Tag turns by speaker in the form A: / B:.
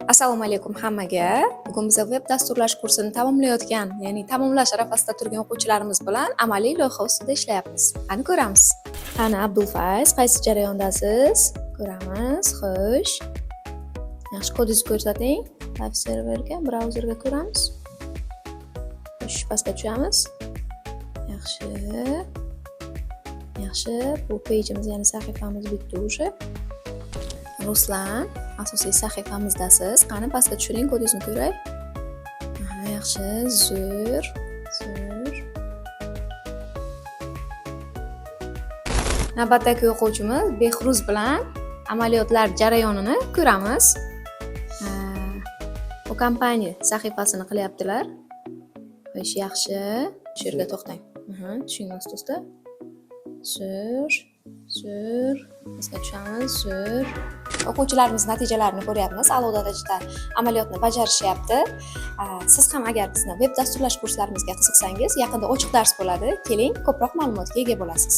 A: Assalomu alaykum hammaga. Bugun biz web dasturlash kursini tamomlayotgan, ya'ni tamomlash arafasida turgan o'quvchilarimiz bilan amaliy loyiha ustida ishlayapmiz. Qani ko'ramiz. Qani Abdulfayz, qaysi jarayondasiz? Ko'ramiz. Xo'sh. Yaxshi, kodingizni ko'rsating. Live serverga, brauzerga ko'ramiz. Xo'sh, pastga tushamiz. Yaxshi. Yaxshi, bu pejimiz, ya'ni sahifamiz bitdi o'sha. Ruslan, asosiy sahifamizdasiz. Qani pastga tushiring, kodingizni ko'ray. Yaxshi, zo'r. Navbatdagi o'quvchimiz Behruz bilan amaliyotlar jarayonini ko'ramiz. Bu kompaniya sahifasini qilyaptilar. Xo'sh, yaxshi. Shu yerga to'xtang. Tushing ustida. Zo'r. Bizga tushamiz, zo'r. O'quvchilarimiz natijalarini ko'ryapmiz. A'lo darajada amaliyotni bajarishyapti. Siz ham agar bizni web dasturlash kurslarimizga qiziqsangiz, yaqinda ochiq dars bo'ladi. Keling, ko'proq ma'lumotga ega bo'lasiz.